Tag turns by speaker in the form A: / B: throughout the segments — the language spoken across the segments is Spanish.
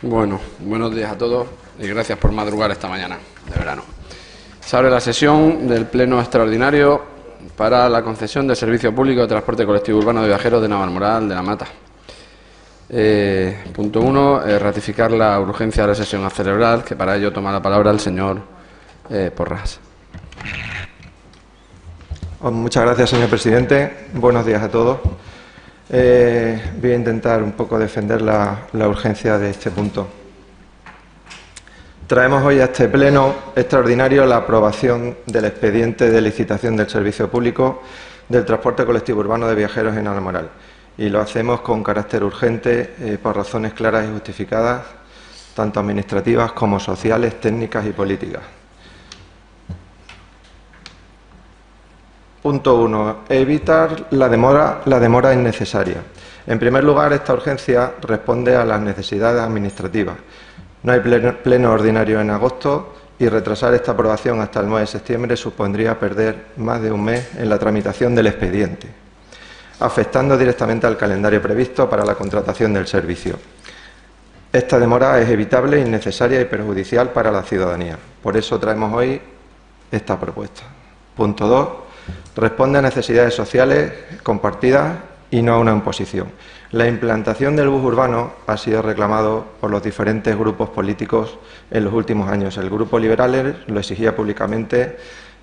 A: Bueno, buenos días a todos y gracias por madrugar esta mañana de verano. Se abre la sesión del Pleno Extraordinario para la concesión del Servicio Público de Transporte Colectivo Urbano de Viajeros de Navalmoral de la Mata. Punto 1. Ratificar la urgencia de la sesión a celebrar, que para ello toma la palabra el señor Porras.
B: Muchas gracias, señor presidente. Buenos días a todos. Voy a intentar un poco defender la urgencia de este punto. Traemos hoy a este pleno extraordinario la aprobación del expediente de licitación del servicio público del transporte colectivo urbano de viajeros en Navalmoral. Y lo hacemos con carácter urgente por razones claras y justificadas, tanto administrativas como sociales, técnicas y políticas. Punto 1. Evitar la demora innecesaria. En primer lugar, esta urgencia responde a las necesidades administrativas. No hay pleno ordinario en agosto y retrasar esta aprobación hasta el 9 de septiembre supondría perder más de un mes en la tramitación del expediente, afectando directamente al calendario previsto para la contratación del servicio. Esta demora es evitable, innecesaria y perjudicial para la ciudadanía. Por eso traemos hoy esta propuesta. Punto 2. Responde a necesidades sociales compartidas y no a una imposición. La implantación del bus urbano ha sido reclamado por los diferentes grupos políticos en los últimos años. El Grupo Liberales lo exigía públicamente,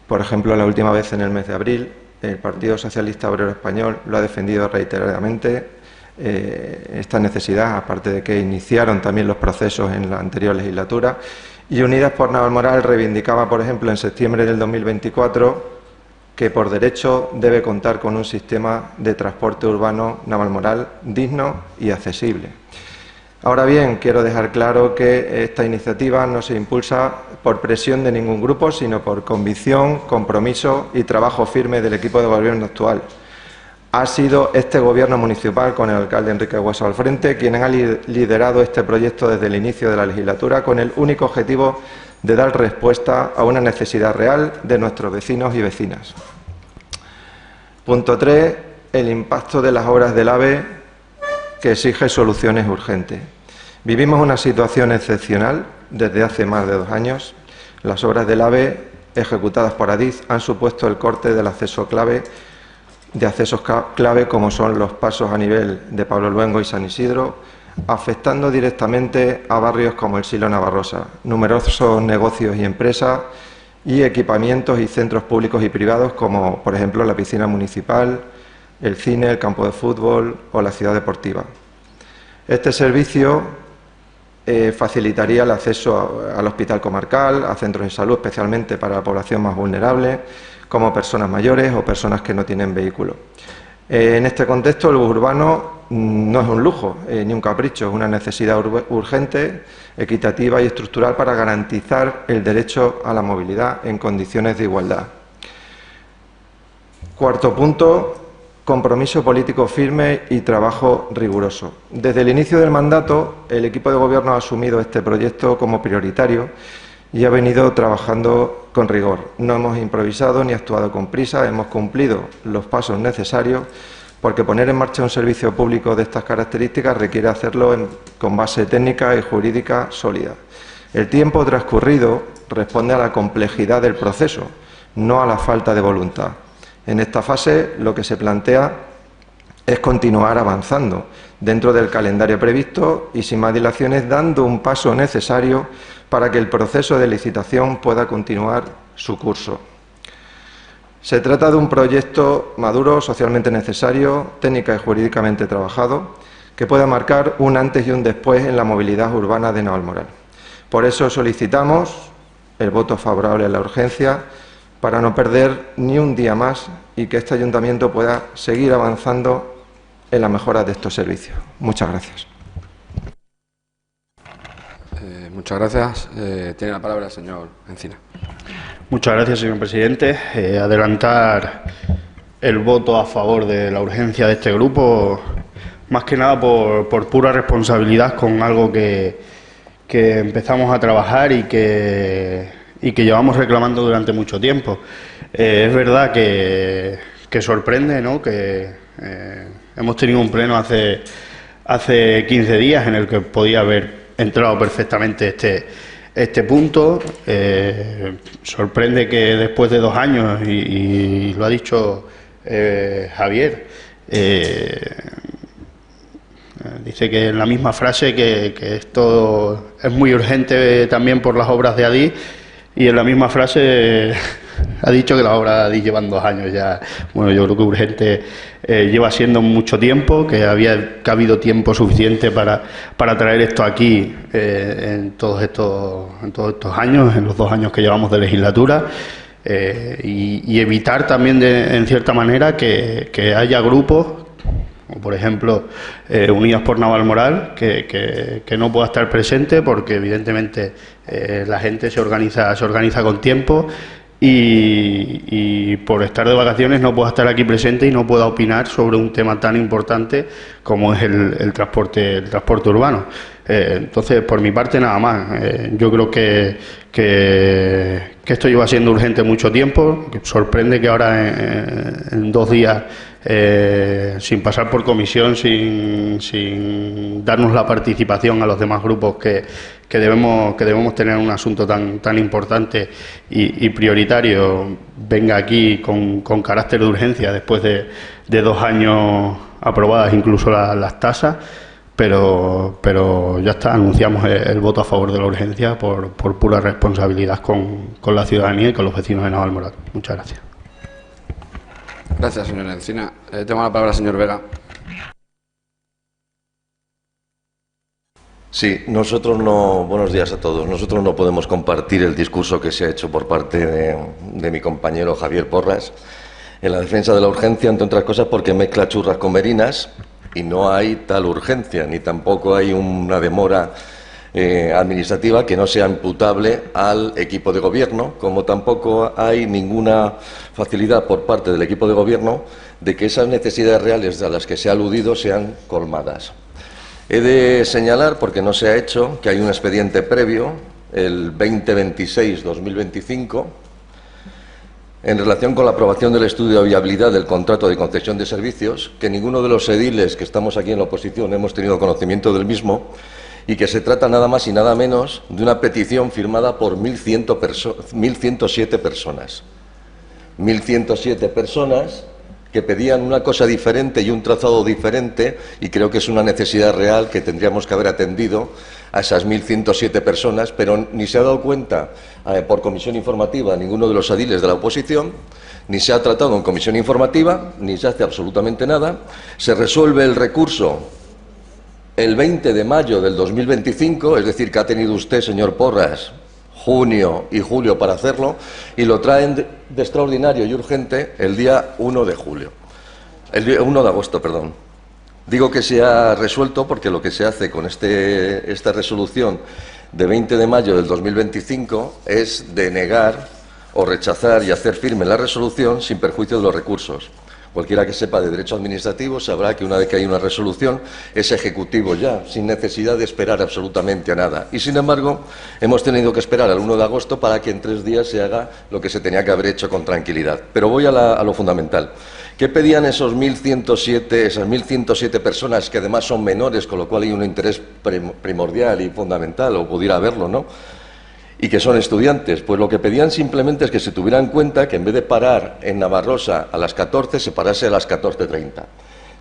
B: por ejemplo, la última vez en el mes de abril. El Partido Socialista Obrero Español lo ha defendido reiteradamente, esta necesidad, aparte de que iniciaron también los procesos en la anterior legislatura. Y Unidas por Navalmoral reivindicaba, por ejemplo, en septiembre del 2024, que por derecho debe contar con un sistema de transporte urbano Navalmoral digno y accesible. Ahora bien, quiero dejar claro que esta iniciativa no se impulsa por presión de ningún grupo, sino por convicción, compromiso y trabajo firme del equipo de gobierno actual. Ha sido este gobierno municipal, con el alcalde Enrique Hueso al frente, quien ha liderado este proyecto desde el inicio de la legislatura con el único objetivo de dar respuesta a una necesidad real de nuestros vecinos y vecinas. Punto 3. El impacto de las obras del AVE, que exige soluciones urgentes. Vivimos una situación excepcional desde hace más de 2 años. Las obras del AVE ejecutadas por Adif han supuesto el corte del acceso clave, como son los pasos a nivel de Pablo Luengo y San Isidro, afectando directamente a barrios como el Silo Navarrosa, numerosos negocios y empresas y equipamientos y centros públicos y privados como, por ejemplo, la piscina municipal, el cine, el campo de fútbol o la ciudad deportiva. Este servicio facilitaría el acceso al hospital comarcal, a centros de salud, especialmente para la población más vulnerable, como personas mayores o personas que no tienen vehículo. En este contexto, el bus urbano no es un lujo ni un capricho, es una necesidad urgente, equitativa y estructural para garantizar el derecho a la movilidad en condiciones de igualdad. Cuarto punto, compromiso político firme y trabajo riguroso. Desde el inicio del mandato, el equipo de gobierno ha asumido este proyecto como prioritario y ha venido trabajando con rigor. No hemos improvisado ni actuado con prisa, hemos cumplido los pasos necesarios, porque poner en marcha un servicio público de estas características requiere hacerlo con base técnica y jurídica sólida. El tiempo transcurrido responde a la complejidad del proceso, no a la falta de voluntad. En esta fase, lo que se plantea es continuar avanzando dentro del calendario previsto y sin más dilaciones, dando un paso necesario para que el proceso de licitación pueda continuar su curso. Se trata de un proyecto maduro, socialmente necesario, técnica y jurídicamente trabajado, que pueda marcar un antes y un después en la movilidad urbana de Navalmoral. Por eso solicitamos el voto favorable a la urgencia, para no perder ni un día más y que este ayuntamiento pueda seguir avanzando en la mejora de estos servicios. Muchas gracias.
A: Muchas gracias. Tiene la palabra el señor Encina.
C: Muchas gracias, señor presidente. Adelantar el voto a favor de la urgencia de este grupo, más que nada por pura responsabilidad con algo que empezamos a trabajar y que llevamos reclamando durante mucho tiempo. Es verdad que sorprende, ¿no?, que hemos tenido un pleno hace 15 días en el que podía haber entrado perfectamente este punto. Sorprende que después de 2 años, y lo ha dicho Javier, dice que en la misma frase que esto es muy urgente también por las obras de Adif, y en la misma frase ha dicho que las obras de Adif llevan 2 años ya. Bueno, yo creo que urgente lleva siendo mucho tiempo, que ha habido tiempo suficiente para traer esto aquí en todos estos años, en los 2 años que llevamos de legislatura. Y evitar también, en cierta manera, que haya grupos, como por ejemplo Unidas por Navalmoral, que no pueda estar presente, porque evidentemente la gente se organiza con tiempo, y por estar de vacaciones no pueda estar aquí presente y no pueda opinar sobre un tema tan importante como es el transporte urbano. Entonces, por mi parte, nada más. Yo creo que esto lleva siendo urgente mucho tiempo. Sorprende que ahora, en 2 días, sin pasar por comisión, sin darnos la participación a los demás grupos que debemos tener un asunto tan importante y prioritario, venga aquí con carácter de urgencia después de 2 años aprobadas incluso las tasas. Pero ya está, anunciamos el voto a favor de la urgencia por pura responsabilidad con la ciudadanía y con los vecinos de Navalmoral. Muchas gracias.
A: Gracias, señor Encina. Tengo la palabra, señor Vega.
D: Sí, buenos días a todos. Nosotros no podemos compartir el discurso que se ha hecho por parte de mi compañero Javier Porras en la defensa de la urgencia, entre otras cosas porque mezcla churras con merinas, y no hay tal urgencia, ni tampoco hay una demora administrativa que no sea imputable al equipo de gobierno, como tampoco hay ninguna facilidad por parte del equipo de gobierno de que esas necesidades reales a las que se ha aludido sean colmadas. He de señalar, porque no se ha hecho, que hay un expediente previo, el 2026-2025, en relación con la aprobación del estudio de viabilidad del contrato de concesión de servicios, que ninguno de los ediles que estamos aquí en la oposición hemos tenido conocimiento del mismo, y que se trata nada más y nada menos de una petición firmada por 1.107 personas. 1.107 personas que pedían una cosa diferente y un trazado diferente, y creo que es una necesidad real que tendríamos que haber atendido a esas 1.107 personas, pero ni se ha dado cuenta por comisión informativa ninguno de los ediles de la oposición, ni se ha tratado en comisión informativa, ni se hace absolutamente nada. Se resuelve el recurso el 20 de mayo del 2025, es decir, que ha tenido usted, señor Porras, junio y julio para hacerlo, y lo traen de extraordinario y urgente el día 1 de agosto, perdón. Digo que se ha resuelto porque lo que se hace con esta resolución de 20 de mayo del 2025 es denegar o rechazar y hacer firme la resolución sin perjuicio de los recursos. Cualquiera que sepa de derecho administrativo sabrá que una vez que hay una resolución es ejecutivo ya, sin necesidad de esperar absolutamente a nada. Y sin embargo, hemos tenido que esperar al 1 de agosto para que en 3 días se haga lo que se tenía que haber hecho con tranquilidad. Pero voy a lo fundamental. ¿Qué pedían esas 1.107 personas, que además son menores, con lo cual hay un interés primordial y fundamental, o pudiera haberlo, ¿no?, y que son estudiantes? Pues lo que pedían simplemente es que se tuviera en cuenta que en vez de parar en Navarrosa a las 14, se parase a las 14:30.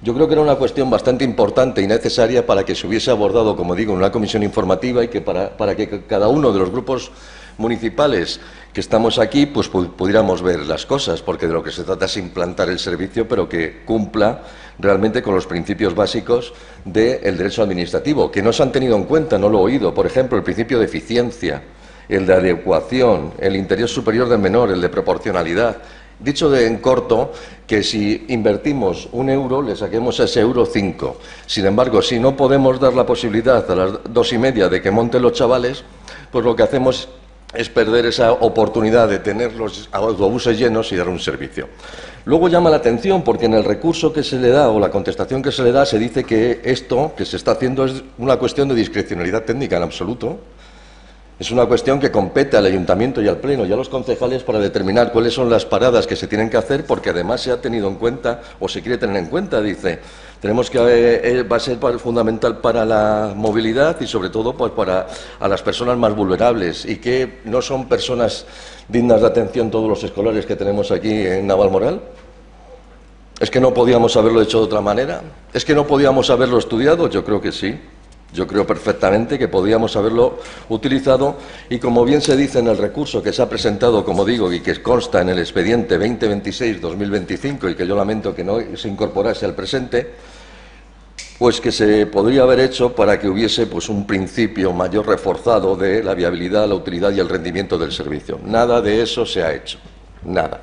D: Yo creo que era una cuestión bastante importante y necesaria para que se hubiese abordado, como digo, en una comisión informativa, y que para que cada uno de los grupos municipales que estamos aquí pues pudiéramos ver las cosas, porque de lo que se trata es implantar el servicio, pero que cumpla realmente con los principios básicos del derecho administrativo, que no se han tenido en cuenta, no lo he oído. Por ejemplo, el principio de eficiencia, el de adecuación, el interés superior del menor, el de proporcionalidad. Dicho en corto, que si invertimos 1 euro, le saquemos a ese euro 5. Sin embargo, si no podemos dar la posibilidad a las 2:30 de que monten los chavales, pues lo que hacemos es perder esa oportunidad de tener los autobuses llenos y dar un servicio. Luego llama la atención porque en el recurso que se le da, o la contestación que se le da, se dice que esto que se está haciendo es una cuestión de discrecionalidad técnica. En absoluto. Es una cuestión que compete al Ayuntamiento y al Pleno y a los concejales para determinar cuáles son las paradas que se tienen que hacer, porque además se ha tenido en cuenta, o se quiere tener en cuenta, dice, tenemos que va a ser fundamental para la movilidad y sobre todo pues, para a las personas más vulnerables, y que no son personas dignas de atención todos los escolares que tenemos aquí en Navalmoral. ¿Es que no podíamos haberlo hecho de otra manera? ¿Es que no podíamos haberlo estudiado? Yo creo que sí. Yo creo perfectamente que podíamos haberlo utilizado, y como bien se dice en el recurso que se ha presentado, como digo, y que consta en el expediente 2026-2025, y que yo lamento que no se incorporase al presente, pues que se podría haber hecho para que hubiese pues, un principio mayor reforzado de la viabilidad, la utilidad y el rendimiento del servicio. Nada de eso se ha hecho, nada.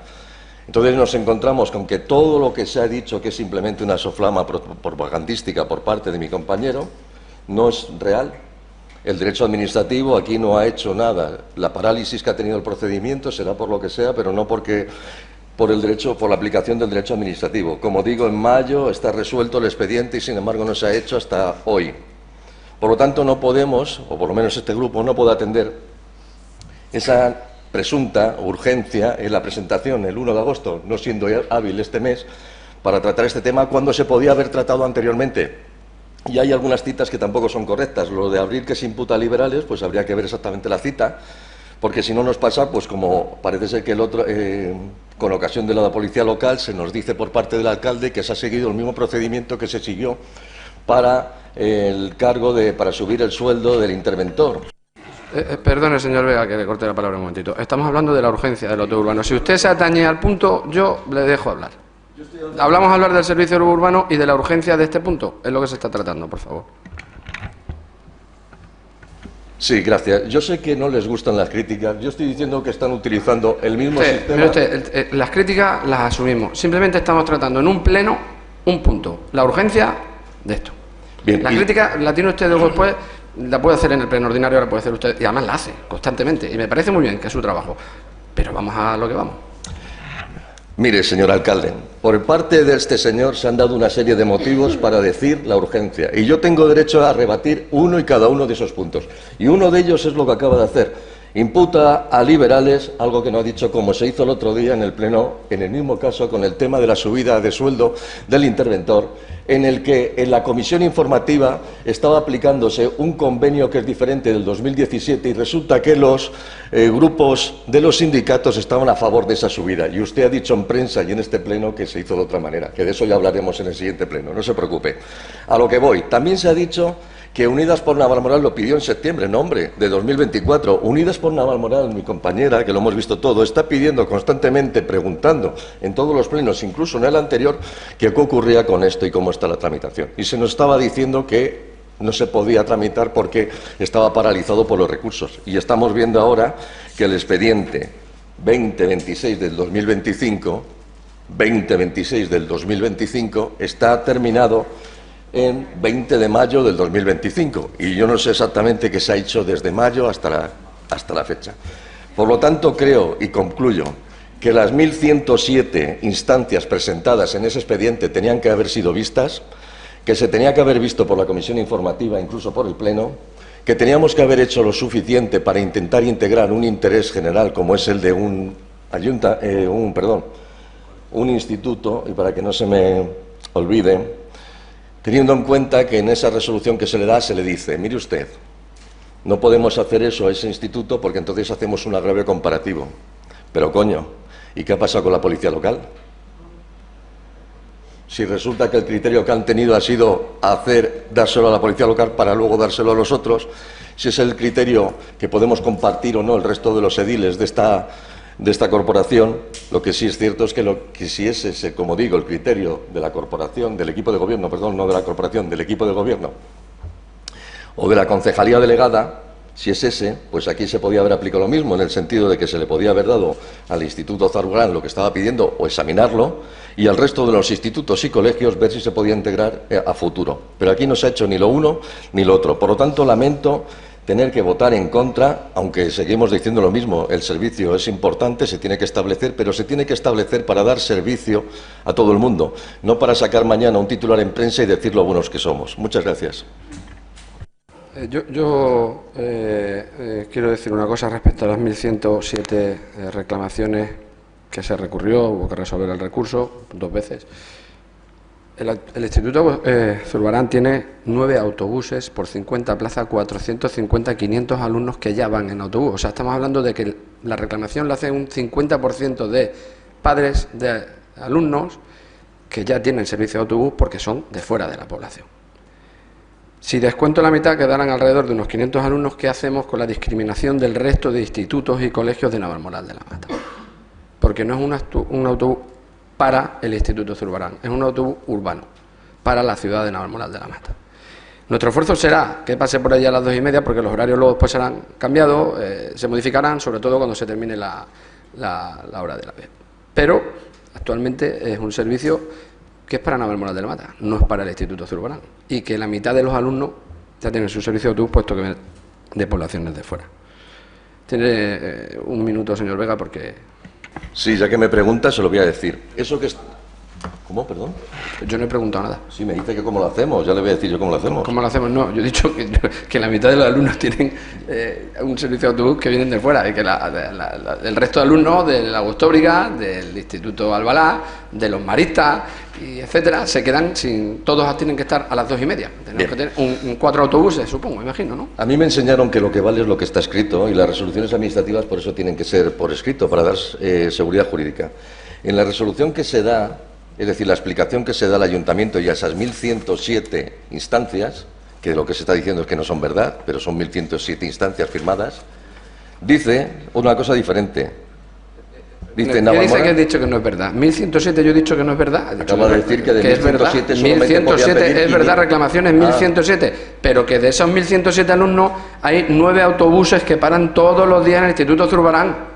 D: Entonces nos encontramos con que todo lo que se ha dicho, que es simplemente una soflama propagandística por parte de mi compañero, no es real. El derecho administrativo aquí no ha hecho nada. La parálisis que ha tenido el procedimiento será por lo que sea, pero no por la aplicación del derecho administrativo. Como digo, en mayo está resuelto el expediente y sin embargo no se ha hecho hasta hoy. Por lo tanto, no podemos, o por lo menos este grupo no puede atender esa presunta urgencia en la presentación el 1 de agosto, no siendo hábil este mes, para tratar este tema cuando se podía haber tratado anteriormente. Y hay algunas citas que tampoco son correctas. Lo de abril, que se imputa a liberales, pues habría que ver exactamente la cita, porque si no nos pasa, pues como parece ser que el otro, con ocasión de la policía local, se nos dice por parte del alcalde que se ha seguido el mismo procedimiento que se siguió para el cargo para subir el sueldo del interventor.
A: Perdone, señor Vega, que le corte la palabra un momentito. Estamos hablando de la urgencia del lote urbano. Si usted se atañe al punto, yo le dejo hablar. Hablamos a hablar del servicio urbano y de la urgencia de este punto. Es lo que se está tratando, por favor.
D: Sí, gracias. Yo sé que no les gustan las críticas. Yo estoy diciendo que están utilizando el mismo sistema.
A: Mire usted, las críticas las asumimos. Simplemente estamos tratando en un pleno un punto. La urgencia de esto.
D: Bien,
A: la crítica la tiene usted luego después, la puede hacer en el pleno ordinario, la puede hacer usted, y además la hace constantemente. Y me parece muy bien que es su trabajo. Pero vamos a lo que vamos.
D: Mire, señor alcalde, por parte de este señor se han dado una serie de motivos para decir la urgencia, y yo tengo derecho a rebatir uno y cada uno de esos puntos, y uno de ellos es lo que acaba de hacer. Imputa a liberales algo que no ha dicho, como se hizo el otro día en el Pleno, en el mismo caso con el tema de la subida de sueldo del interventor, en el que en la comisión informativa estaba aplicándose un convenio que es diferente del 2017 y resulta que los grupos de los sindicatos estaban a favor de esa subida. Y usted ha dicho en prensa y en este Pleno que se hizo de otra manera, que de eso ya hablaremos en el siguiente Pleno, no se preocupe. A lo que voy, también se ha dicho que Unidas por Navalmoral lo pidió en septiembre, no hombre, de 2024. Unidas por Navalmoral, mi compañera, que lo hemos visto todo, está pidiendo constantemente, preguntando en todos los plenos, incluso en el anterior, que qué ocurría con esto y cómo está la tramitación. Y se nos estaba diciendo que no se podía tramitar porque estaba paralizado por los recursos. Y estamos viendo ahora que el expediente 2026 del 2025, está terminado en 20 de mayo del 2025, y yo no sé exactamente qué se ha hecho desde mayo hasta la fecha. Por lo tanto, creo y concluyo que las 1.107 instancias presentadas en ese expediente tenían que haber sido vistas, que se tenía que haber visto por la comisión informativa, incluso por el Pleno, que teníamos que haber hecho lo suficiente para intentar integrar un interés general como es el de un instituto, y para que no se me olvide, teniendo en cuenta que en esa resolución que se le da se le dice, mire usted, no podemos hacer eso a ese instituto porque entonces hacemos un agravio comparativo. Pero coño, ¿y qué ha pasado con la policía local? Si resulta que el criterio que han tenido ha sido dárselo a la policía local para luego dárselo a los otros, si es el criterio que podemos compartir o no el resto de los ediles de esta corporación, lo que sí es cierto es que si es ese, como digo, el criterio de la corporación, del equipo de gobierno, perdón, no de la corporación, del equipo de gobierno o de la concejalía delegada, si es ese, pues aquí se podía haber aplicado lo mismo, en el sentido de que se le podía haber dado al Instituto Zarugán lo que estaba pidiendo o examinarlo, y al resto de los institutos y colegios ver si se podía integrar a futuro. Pero aquí no se ha hecho ni lo uno ni lo otro. Por lo tanto, lamento tener que votar en contra, aunque seguimos diciendo lo mismo, el servicio es importante, se tiene que establecer, pero se tiene que establecer para dar servicio a todo el mundo, no para sacar mañana un titular en prensa y decir lo buenos que somos. Muchas gracias.
A: Yo quiero decir una cosa respecto a las 1.107 reclamaciones que se recurrió, hubo que resolver el recurso 2 veces. El Instituto Zurbarán tiene 9 autobuses por 50 plazas, 450, 500 alumnos que ya van en autobús. O sea, estamos hablando de que la reclamación la hace un 50% de padres de alumnos que ya tienen servicio de autobús porque son de fuera de la población. Si descuento la mitad, quedarán alrededor de unos 500 alumnos. ¿Qué hacemos con la discriminación del resto de institutos y colegios de Navalmoral de la Mata? Porque no es un autobús para el Instituto Zurbarán, es un autobús urbano para la ciudad de Navalmoral de la Mata. Nuestro esfuerzo será que pase por allá a las 2:30, porque los horarios luego después serán cambiados, se modificarán, sobre todo cuando se termine la hora de la vez. Pero actualmente es un servicio que es para Navalmoral de la Mata, no es para el Instituto Zurbarán, y que la mitad de los alumnos ya tienen su servicio de autobús, puesto que de poblaciones de fuera. Tiene un minuto, señor Vega, porque...
D: Sí, ya que me pregunta, se lo voy a decir. Eso que es... ¿Cómo, perdón?
A: Yo no he preguntado nada.
D: Sí, me dice que cómo lo hacemos, ya le voy a decir yo cómo lo hacemos.
A: ¿Cómo lo hacemos? No, yo he dicho que la mitad de los alumnos tienen un servicio de autobús que vienen de fuera, y que el resto de alumnos de la Agostóbriga, del Instituto Albalá, de los maristas, y etcétera, se quedan sin... Todos tienen que estar a las 2:30. Tenemos que tener 4 autobuses, supongo, imagino, ¿no?
D: A mí me enseñaron que lo que vale es lo que está escrito, y las resoluciones administrativas por eso tienen que ser por escrito, para dar seguridad jurídica. En la resolución que se da, es decir, la explicación que se da al ayuntamiento y a esas 1.107 instancias, que lo que se está diciendo es que no son verdad, pero son 1.107 instancias firmadas, dice una cosa diferente. Dice
A: que he dicho que no es verdad? 1.107 yo he dicho que no es verdad.
D: Acaba de decir que de
A: 1.107 es verdad, reclamaciones 1.107, pero que de esos 1.107 alumnos hay 9 autobuses que paran todos los días en el Instituto Zurbarán.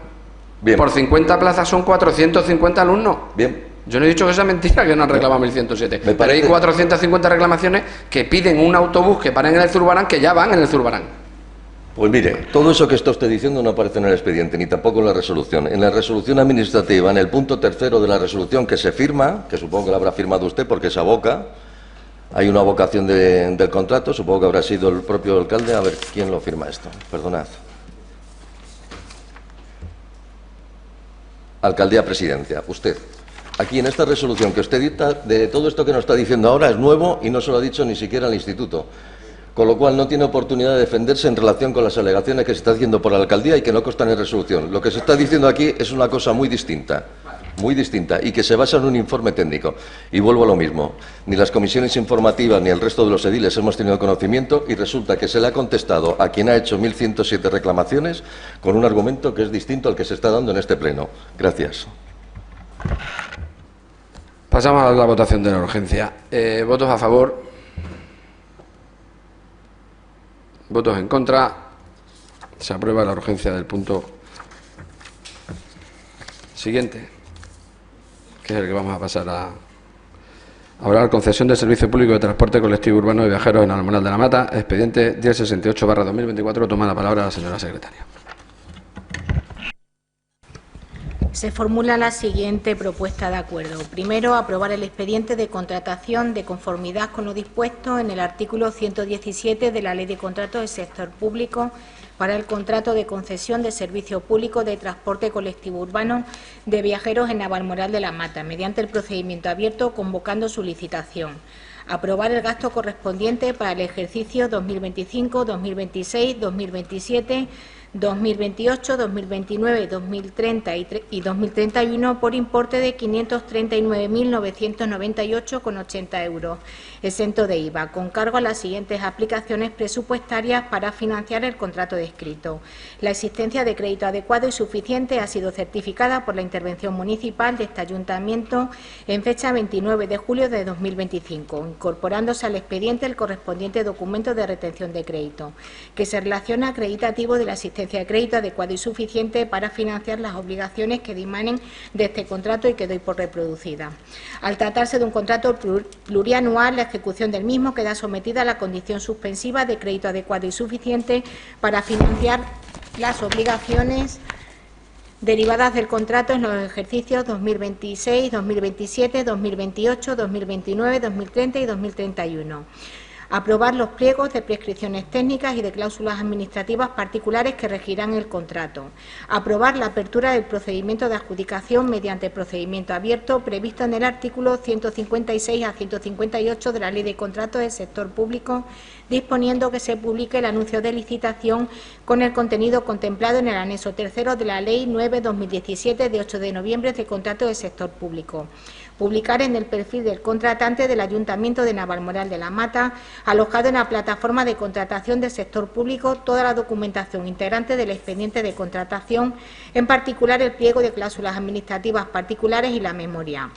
D: Bien.
A: Por 50 plazas son 450 alumnos.
D: Bien.
A: Yo no he dicho que sea mentira, que no han reclamado 1.107. Pero hay 450 reclamaciones que piden un autobús que paren en el Zurbarán, que ya van en el Zurbarán.
D: Pues mire, todo eso que está usted diciendo no aparece en el expediente, ni tampoco en la resolución. En la resolución administrativa, en el punto 3º de la resolución que se firma, que supongo que la habrá firmado usted porque se aboca, hay una abocación del contrato, supongo que habrá sido el propio alcalde. A ver, ¿quién lo firma esto? Perdonad. Alcaldía Presidencia, usted. Aquí en esta resolución que usted dicta, de todo esto que nos está diciendo ahora es nuevo y no se lo ha dicho ni siquiera al instituto. Con lo cual no tiene oportunidad de defenderse en relación con las alegaciones que se está haciendo por la alcaldía y que no constan en resolución. Lo que se está diciendo aquí es una cosa muy distinta, y que se basa en un informe técnico. Y vuelvo a lo mismo, ni las comisiones informativas ni el resto de los ediles hemos tenido conocimiento, y resulta que se le ha contestado a quien ha hecho 1.107 reclamaciones con un argumento que es distinto al que se está dando en este pleno. Gracias.
A: Pasamos a la votación de la urgencia. ¿Votos a favor? ¿Votos en contra? Se aprueba la urgencia del punto siguiente, que es el que vamos a pasar a hablar. Concesión de servicio público de transporte colectivo urbano de viajeros en Navalmoral de la Mata, expediente 1068/2024. Toma la palabra la señora secretaria.
E: Se formula la siguiente propuesta de acuerdo. Primero, aprobar el expediente de contratación de conformidad con lo dispuesto en el artículo 117 de la Ley de Contratos del Sector Público para el contrato de concesión de servicio público de transporte colectivo urbano de viajeros en Navalmoral de la Mata, mediante el procedimiento abierto convocando su licitación. Aprobar el gasto correspondiente para el ejercicio 2025, 2026, 2027, 2028, 2029, 2030 y 2031 por importe de 539.998,80 euros, exento de IVA, con cargo a las siguientes aplicaciones presupuestarias para financiar el contrato descrito. La existencia de crédito adecuado y suficiente ha sido certificada por la intervención municipal de este ayuntamiento en fecha 29 de julio de 2025, incorporándose al expediente el correspondiente documento de retención de crédito, que se relaciona acreditativo de la existencia de crédito adecuado y suficiente para financiar las obligaciones que dimanen de este contrato y que doy por reproducida. Al tratarse de un contrato plurianual, la ejecución del mismo queda sometida a la condición suspensiva de crédito adecuado y suficiente para financiar las obligaciones derivadas del contrato en los ejercicios 2026, 2027, 2028, 2029, 2030 y 2031. Aprobar los pliegos de prescripciones técnicas y de cláusulas administrativas particulares que regirán el contrato. Aprobar la apertura del procedimiento de adjudicación mediante procedimiento abierto previsto en el artículo 156 a 158 de la Ley de Contratos del Sector Público, disponiendo que se publique el anuncio de licitación con el contenido contemplado en el anexo tercero de la Ley 9/2017 de 8 de noviembre de Contrato del Sector Público. Publicar en el perfil del contratante del Ayuntamiento de Navalmoral de la Mata, alojado en la plataforma de contratación del sector público, toda la documentación integrante del expediente de contratación, en particular el pliego de cláusulas administrativas particulares y la memoria.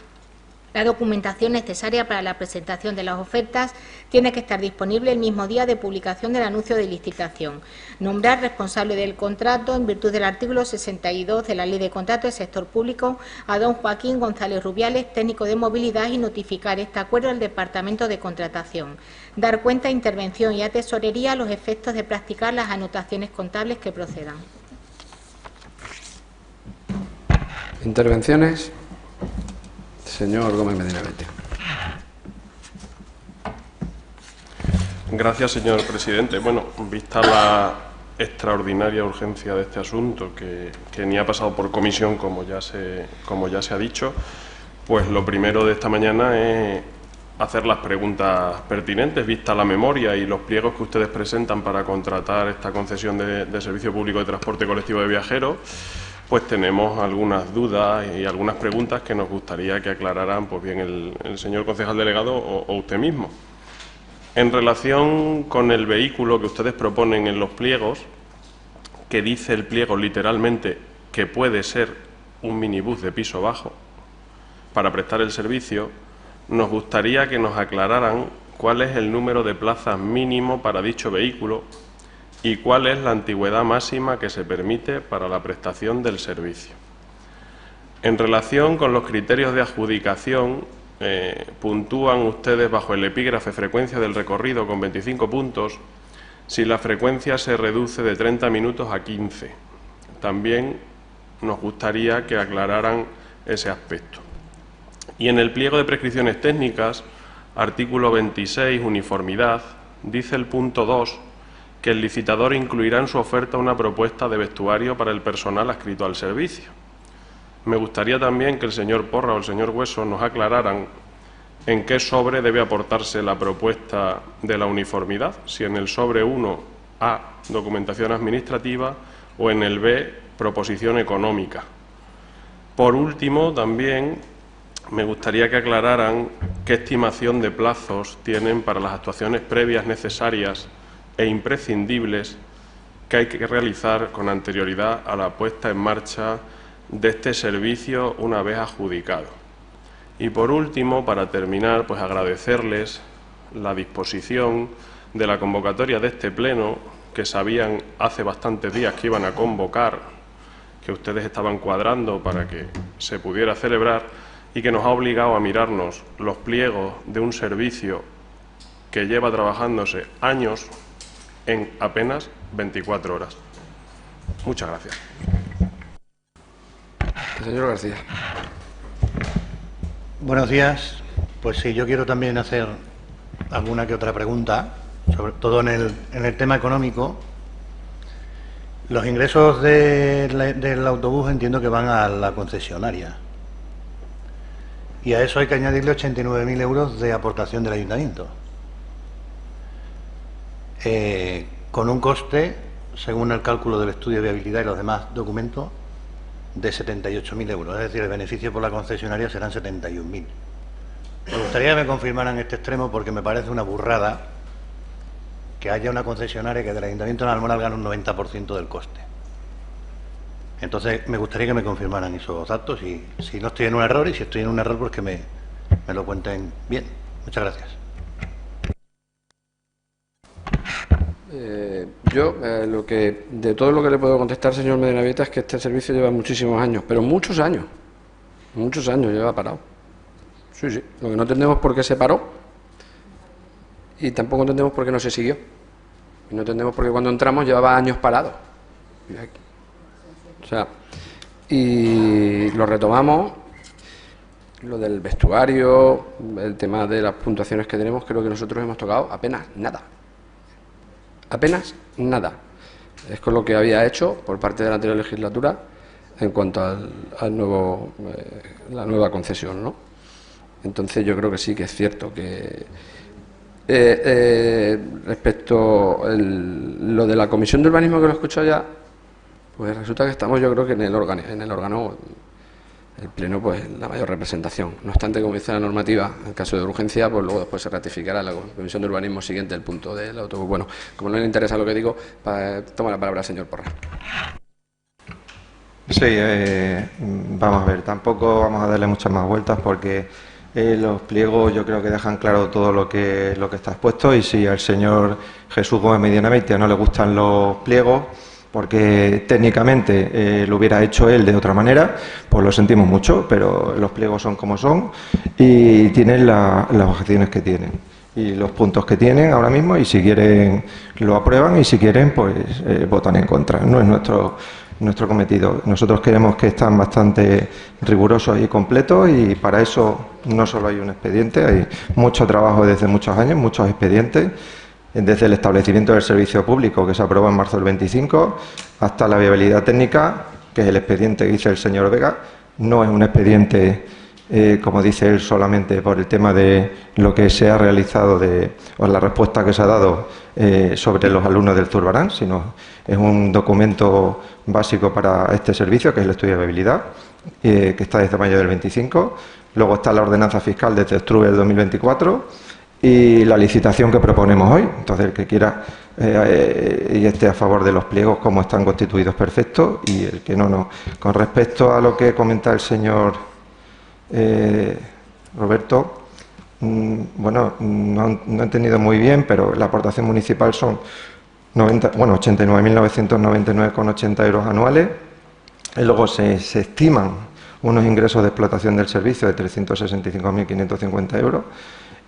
E: La documentación necesaria para la presentación de las ofertas tiene que estar disponible el mismo día de publicación del anuncio de licitación. Nombrar responsable del contrato en virtud del artículo 62 de la Ley de Contratos del Sector Público a don Joaquín González Rubiales, técnico de movilidad, y notificar este acuerdo al Departamento de Contratación. Dar cuenta, intervención y a tesorería a los efectos de practicar las anotaciones contables que procedan.
A: Intervenciones. Señor Gómez Medina Vete.
F: Gracias, señor presidente. Bueno, vista la extraordinaria urgencia de este asunto, que ni ha pasado por comisión, como ya se ha dicho, pues lo primero de esta mañana es hacer las preguntas pertinentes, vista la memoria y los pliegos que ustedes presentan para contratar esta concesión de servicio público de transporte colectivo de viajeros. Pues tenemos algunas dudas y algunas preguntas que nos gustaría que aclararan, pues bien, el señor concejal delegado o usted mismo. En relación con el vehículo que ustedes proponen en los pliegos, que dice el pliego literalmente que puede ser un minibús de piso bajo para prestar el servicio, nos gustaría que nos aclararan cuál es el número de plazas mínimo para dicho vehículo y cuál es la antigüedad máxima que se permite para la prestación del servicio. En relación con los criterios de adjudicación, puntúan ustedes bajo el epígrafe frecuencia del recorrido con 25 puntos si la frecuencia se reduce de 30 minutos a 15. También nos gustaría que aclararan ese aspecto. Y en el pliego de prescripciones técnicas, artículo 26, uniformidad, dice el punto 2 que el licitador incluirá en su oferta una propuesta de vestuario para el personal adscrito al servicio. Me gustaría también que el señor Porra o el señor Hueso nos aclararan en qué sobre debe aportarse la propuesta de la uniformidad, si en el sobre 1A, documentación administrativa, o en el B, proposición económica. Por último, también me gustaría que aclararan qué estimación de plazos tienen para las actuaciones previas necesarias e imprescindibles que hay que realizar con anterioridad a la puesta en marcha de este servicio una vez adjudicado. Y por último, para terminar, pues agradecerles la disposición de la convocatoria de este pleno, que sabían hace bastantes días que iban a convocar, que ustedes estaban cuadrando para que se pudiera celebrar y que nos ha obligado a mirarnos los pliegos de un servicio que lleva trabajándose años en apenas 24 horas. Muchas gracias.
A: Señor García.
G: Buenos días. Pues sí, yo quiero también hacer alguna que otra pregunta, sobre todo en el tema económico. Los ingresos del autobús entiendo que van a la concesionaria. Y a eso hay que añadirle 89.000 euros de aportación del ayuntamiento. Con un coste, según el cálculo del estudio de viabilidad y los demás documentos, de 78.000 euros. Es decir, el beneficio por la concesionaria serán 71.000. Me gustaría que me confirmaran este extremo porque me parece una burrada que haya una concesionaria que del Ayuntamiento de Navalmoral gane un 90% del coste. Entonces, me gustaría que me confirmaran esos datos y si no estoy en un error, y si estoy en un error, pues que me lo cuenten bien. Muchas gracias.
A: De todo lo que le puedo contestar, señor Medina Veta, es que este servicio lleva muchísimos años, pero muchos años lleva parado. Sí, sí. Lo que no entendemos por qué se paró y tampoco entendemos por qué no se siguió. Y no entendemos por qué cuando entramos llevaba años parado. O sea, y lo retomamos. lo del vestuario, el tema de las puntuaciones que tenemos, creo que nosotros hemos tocado apenas nada. Apenas nada. Es con lo que había hecho por parte de la anterior legislatura en cuanto al nuevo, la nueva concesión, ¿no? Entonces yo creo que sí que es cierto que respecto a lo de la Comisión de Urbanismo, que lo he escuchado ya, pues resulta que estamos, yo creo que en el órgano, el Pleno, pues la mayor representación. No obstante, como dice la normativa, en caso de urgencia, pues luego después se ratificará la Comisión de Urbanismo siguiente el punto del autobús. Bueno, como no le interesa lo que digo, toma la palabra el señor Porras.
B: Sí, vamos a ver, tampoco vamos a darle muchas más vueltas porque los pliegos yo creo que dejan claro todo lo que está expuesto, y si al señor Jesús Gómez Medianaveitia no le gustan los pliegos porque técnicamente lo hubiera hecho él de otra manera, pues lo sentimos mucho, pero los pliegos son como son y tienen las objeciones que tienen y los puntos que tienen ahora mismo, y si quieren lo aprueban y si quieren pues votan en contra. No es nuestro cometido. Nosotros queremos que están bastante rigurosos y completos, y para eso no solo hay un expediente, hay mucho trabajo desde muchos años, muchos expedientes, desde el establecimiento del servicio público, que se aprobó en marzo del 25, hasta la viabilidad técnica, que es el expediente que dice el señor Vega. No es un expediente, como dice él, solamente por el tema de lo que se ha realizado o la respuesta que se ha dado sobre los alumnos del Zurbarán, sino es un documento básico para este servicio, que es el estudio de viabilidad, que está desde mayo del 25. Luego está la ordenanza fiscal desde octubre del 2024 y la licitación que proponemos hoy. Entonces, el que quiera y esté a favor de los pliegos como están constituidos, perfecto, y el que no. Con respecto a lo que comenta el señor Roberto, bueno, no he entendido muy bien, pero la aportación municipal son 89.999,80 euros anuales. Y luego se estiman unos ingresos de explotación del servicio de 365.550 euros,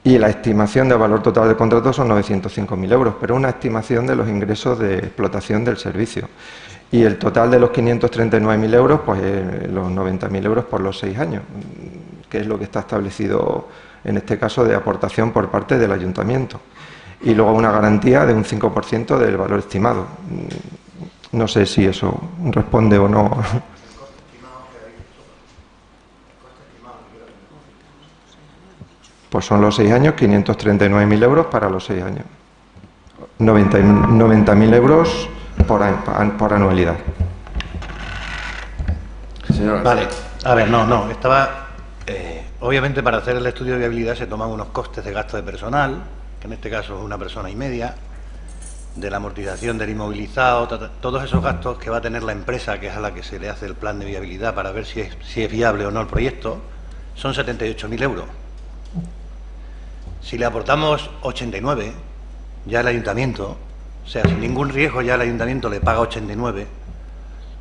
B: y la estimación del valor total del contrato son 905.000 euros, pero una estimación de los ingresos de explotación del servicio. Y el total de los 539.000 euros, pues los 90.000 euros por los 6 años, que es lo que está establecido en este caso de aportación por parte del ayuntamiento. Y luego una garantía de un 5% del valor estimado. No sé si eso responde o no. Pues son los 6 años, 539.000 euros para los 6 años. 90.000 euros por anualidad.
G: Vale, a ver, estaba... obviamente para hacer el estudio de viabilidad se toman unos costes de gasto de personal, que en este caso es 1,5 personas, de la amortización del inmovilizado, todos esos gastos que va a tener la empresa, que es a la que se le hace el plan de viabilidad para ver si es viable o no el proyecto, son 78.000 euros. Si le aportamos 89, ya el ayuntamiento, o sea, sin ningún riesgo ya el ayuntamiento le paga 89,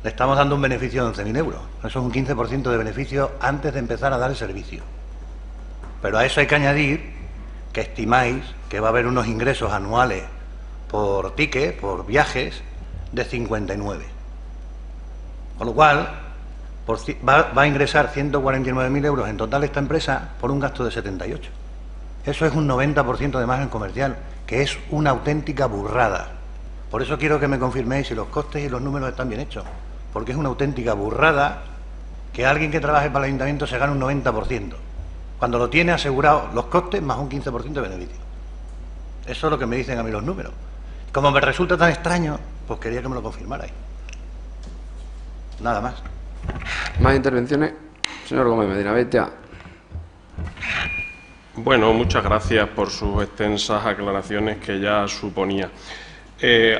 G: le estamos dando un beneficio de 11.000 euros. Eso es un 15% de beneficio antes de empezar a dar el servicio. Pero a eso hay que añadir que estimáis que va a haber unos ingresos anuales por ticket, por viajes, de 59. Con lo cual, va a ingresar 149.000 euros en total esta empresa por un gasto de 78. Eso es un 90% de margen comercial, que es una auténtica burrada. Por eso quiero que me confirméis si los costes y los números están bien hechos, porque es una auténtica burrada que alguien que trabaje para el ayuntamiento se gane un 90%, cuando lo tiene asegurado los costes más un 15% de beneficio. Eso es lo que me dicen a mí los números. Como me resulta tan extraño, pues quería que me lo confirmarais. Nada más.
A: ¿Más intervenciones? Señor Gómez Medianaveitia.
F: Bueno, muchas gracias por sus extensas aclaraciones que ya suponía.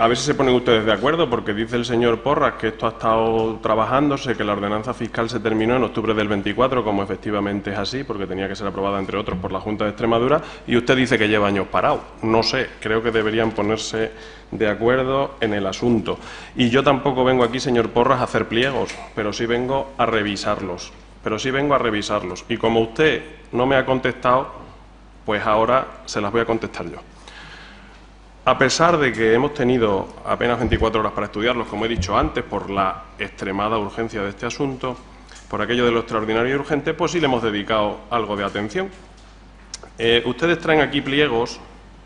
F: A ver si se ponen ustedes de acuerdo, porque dice el señor Porras que esto ha estado trabajándose, que la ordenanza fiscal se terminó en octubre del 24, como efectivamente es así, porque tenía que ser aprobada, entre otros, por la Junta de Extremadura, y usted dice que lleva años parado. No sé, creo que deberían ponerse de acuerdo en el asunto. Y yo tampoco vengo aquí, señor Porras, a hacer pliegos, pero sí vengo a revisarlos. Y como usted no me ha contestado, pues ahora se las voy a contestar yo. A pesar de que hemos tenido apenas 24 horas para estudiarlos, como he dicho antes, por la extremada urgencia de este asunto, por aquello de lo extraordinario y urgente, pues sí le hemos dedicado algo de atención. Ustedes traen aquí pliegos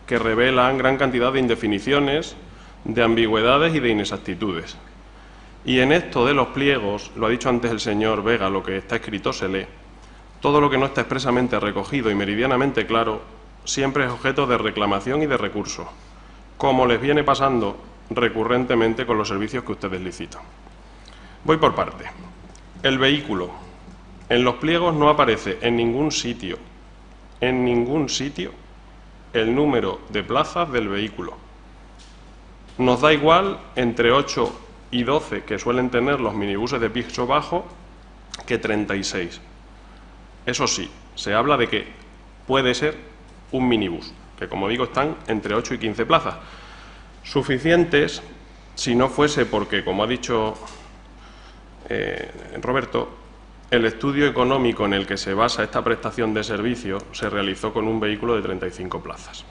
F: que revelan gran cantidad de indefiniciones, de ambigüedades y de inexactitudes. Y en esto de los pliegos, lo ha dicho antes el señor Vega, lo que está escrito se lee. Todo lo que no está expresamente recogido y meridianamente claro siempre es objeto de reclamación y de recurso, como les viene pasando recurrentemente con los servicios que ustedes licitan. Voy por parte. El vehículo. En los pliegos no aparece en ningún sitio, el número de plazas del vehículo. Nos da igual entre 8 y 12 que suelen tener los minibuses de piso bajo que 36. Eso sí, se habla de que puede ser un minibús, que como digo están entre 8 y 15 plazas. Suficientes si no fuese porque, como ha dicho Roberto, el estudio económico en el que se basa esta prestación de servicio se realizó con un vehículo de 35 plazas.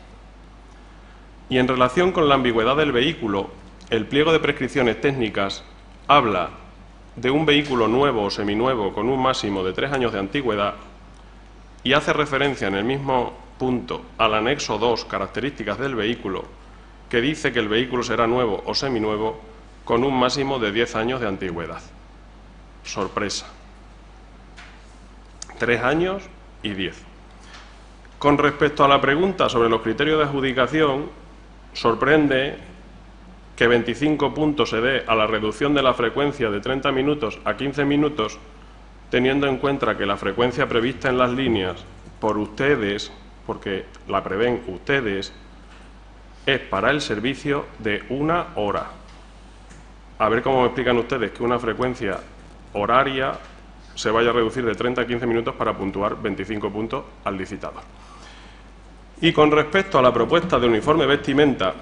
F: Y en relación con la ambigüedad del vehículo, el pliego de prescripciones técnicas habla de un vehículo nuevo o seminuevo con un máximo de 3 años de antigüedad y hace referencia en el mismo punto al anexo 2, características del vehículo, que dice que el vehículo será nuevo o seminuevo con un máximo de 10 años de antigüedad. Sorpresa. 3 años y 10. Con respecto a la pregunta sobre los criterios de adjudicación, sorprende que 25 puntos se dé a la reducción de la frecuencia de 30 minutos a 15 minutos, teniendo en cuenta que la frecuencia prevista en las líneas por ustedes, porque la prevén ustedes, es para el servicio de 1 hora. A ver cómo me explican ustedes que una frecuencia horaria se vaya a reducir de 30 a 15 minutos para puntuar 25 puntos al licitador. Y con respecto a la propuesta de uniforme vestimenta,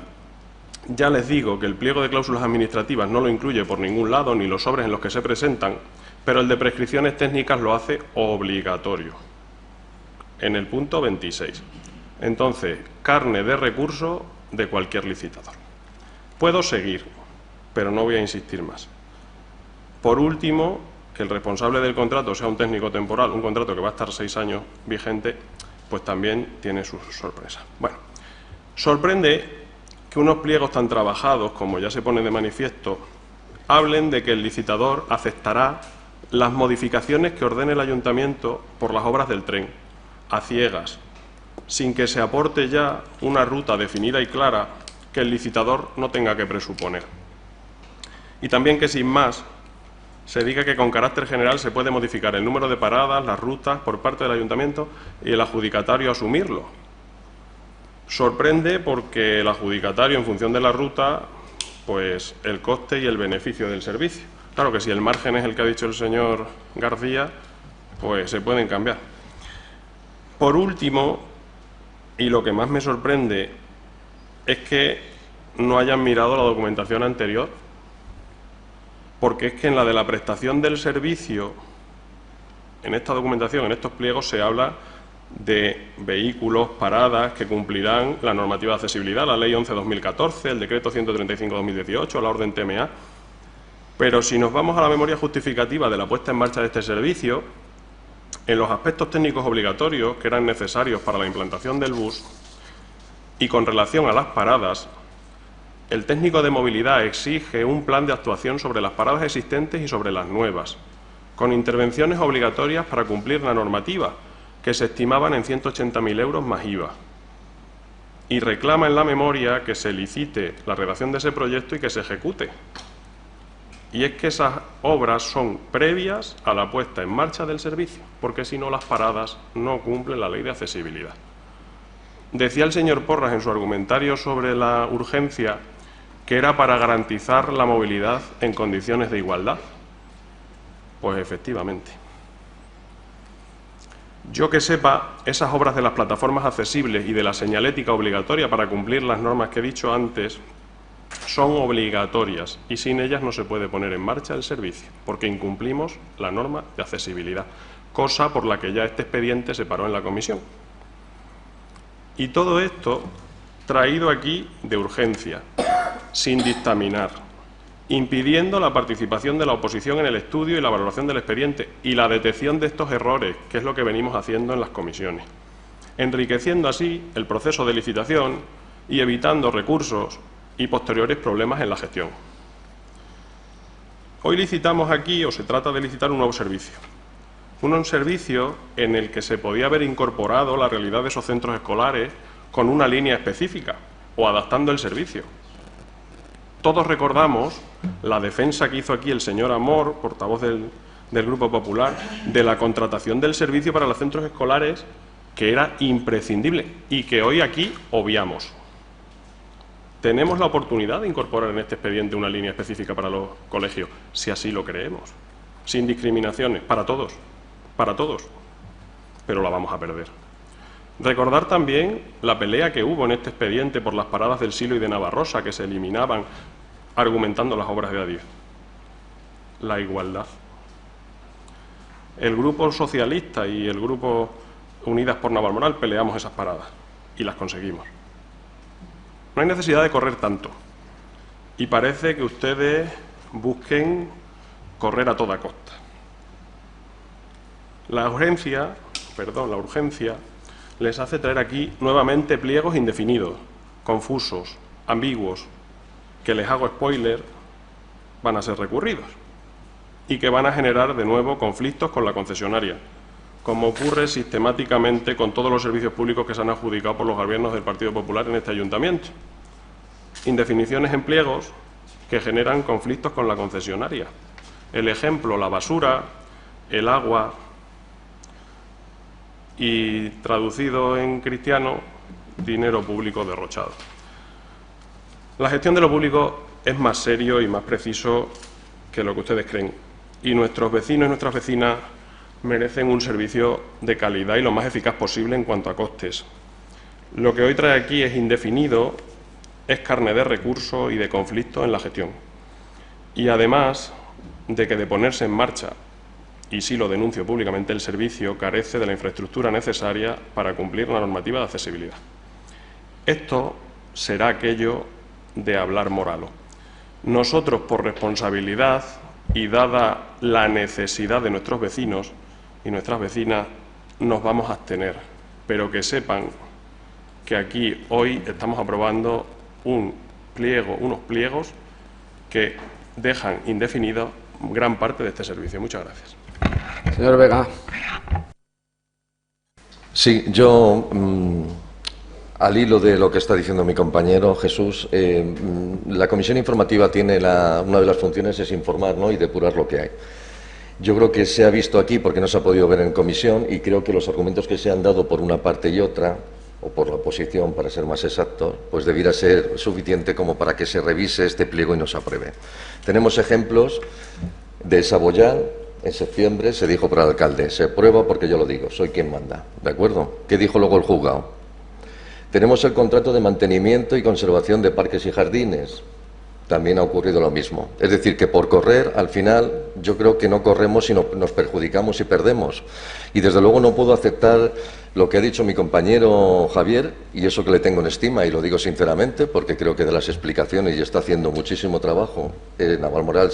F: ya les digo que el pliego de cláusulas administrativas no lo incluye por ningún lado, ni los sobres en los que se presentan, pero el de prescripciones técnicas lo hace obligatorio, en el punto 26. Entonces, carne de recurso de cualquier licitador. Puedo seguir, pero no voy a insistir más. Por último, que el responsable del contrato sea un técnico temporal, un contrato que va a estar 6 años vigente, pues también tiene sus sorpresas. Bueno, sorprende que unos pliegos tan trabajados, como ya se pone de manifiesto, hablen de que el licitador aceptará las modificaciones que ordene el ayuntamiento por las obras del tren, a ciegas, sin que se aporte ya una ruta definida y clara que el licitador no tenga que presuponer. Y también que sin más se diga que con carácter general se puede modificar el número de paradas, las rutas por parte del ayuntamiento y el adjudicatario asumirlo. Sorprende porque el adjudicatario, en función de la ruta, pues el coste y el beneficio del servicio. Claro que si el margen es el que ha dicho el señor García, pues se pueden cambiar. Por último, y lo que más me sorprende, es que no hayan mirado la documentación anterior, porque es que en la de la prestación del servicio, en esta documentación, en estos pliegos, se habla de vehículos, paradas que cumplirán la normativa de accesibilidad, la Ley 11/2014, el Decreto 135/2018, la Orden TMA. Pero si nos vamos a la memoria justificativa de la puesta en marcha de este servicio, en los aspectos técnicos obligatorios que eran necesarios para la implantación del bus y con relación a las paradas, el técnico de movilidad exige un plan de actuación sobre las paradas existentes y sobre las nuevas, con intervenciones obligatorias para cumplir la normativa, que se estimaban en 180.000 euros más IVA. Y reclama en la memoria que se licite la redacción de ese proyecto y que se ejecute. Y es que esas obras son previas a la puesta en marcha del servicio, porque si no las paradas no cumplen la ley de accesibilidad. Decía el señor Porras en su argumentario sobre la urgencia que era para garantizar la movilidad en condiciones de igualdad. Pues efectivamente. Yo que sepa, esas obras de las plataformas accesibles y de la señalética obligatoria para cumplir las normas que he dicho antes son obligatorias y sin ellas no se puede poner en marcha el servicio, porque incumplimos la norma de accesibilidad, cosa por la que ya este expediente se paró en la comisión. Y todo esto traído aquí de urgencia, sin dictaminar impidiendo la participación de la oposición en el estudio y la valoración del expediente y la detección de estos errores, que es lo que venimos haciendo en las comisiones, enriqueciendo así el proceso de licitación y evitando recursos y posteriores problemas en la gestión. Hoy licitamos aquí, o se trata de licitar, un nuevo servicio. Un servicio en el que se podía haber incorporado la realidad de esos centros escolares con una línea específica o adaptando el servicio. Todos recordamos la defensa que hizo aquí el señor Amor, portavoz del Grupo Popular, de la contratación del servicio para los centros escolares, que era imprescindible y que hoy aquí obviamos. Tenemos la oportunidad de incorporar en este expediente una línea específica para los colegios, si así lo creemos, sin discriminaciones, para todos, pero la vamos a perder. Recordar también la pelea que hubo en este expediente por las paradas del Silo y de Navarrosa, que se eliminaban argumentando las obras de Adif. La igualdad. El Grupo Socialista y el Grupo Unidas por Navalmoral peleamos esas paradas y las conseguimos. No hay necesidad de correr tanto y parece que ustedes busquen correr a toda costa. La urgencia les hace traer aquí nuevamente pliegos indefinidos, confusos, ambiguos, que les hago spoiler, van a ser recurridos y que van a generar de nuevo conflictos con la concesionaria, como ocurre sistemáticamente con todos los servicios públicos que se han adjudicado por los gobiernos del Partido Popular en este ayuntamiento. Indefiniciones en pliegos que generan conflictos con la concesionaria. El ejemplo, la basura, el agua y, traducido en cristiano, dinero público derrochado. La gestión de lo público es más serio y más preciso que lo que ustedes creen, y nuestros vecinos y nuestras vecinas merecen un servicio de calidad y lo más eficaz posible en cuanto a costes. Lo que hoy trae aquí es indefinido, es carne de recursos y de conflicto en la gestión. Y además de que de ponerse en marcha, y sí lo denuncio públicamente, el servicio carece de la infraestructura necesaria para cumplir la normativa de accesibilidad. Esto será aquello de hablar moralo. Nosotros, por responsabilidad y dada la necesidad de nuestros vecinos y nuestras vecinas, nos vamos a abstener, pero que sepan que aquí hoy estamos aprobando unos pliegos que dejan indefinido gran parte de este servicio. Muchas gracias.
A: Señor Vega.
D: Sí, yo, al hilo de lo que está diciendo mi compañero Jesús, la comisión informativa tiene una de las funciones es informar, ¿no?, y depurar lo que hay. Yo creo que se ha visto aquí porque no se ha podido ver en comisión y creo que los argumentos que se han dado por una parte y otra, o por la oposición, para ser más exacto, pues debiera ser suficiente como para que se revise este pliego y no se apruebe. Tenemos ejemplos de Saboyán. En septiembre se dijo por el alcalde, se prueba porque yo lo digo, soy quien manda, ¿de acuerdo? ¿Qué dijo luego el juzgado? Tenemos el contrato de mantenimiento y conservación de parques y jardines. También ha ocurrido lo mismo. Es decir, que por correr, al final, yo creo que no corremos, sino nos perjudicamos y perdemos. Y desde luego no puedo aceptar lo que ha dicho mi compañero Javier, y eso que le tengo en estima, y lo digo sinceramente, porque creo que de las explicaciones y está haciendo muchísimo trabajo. Navalmoral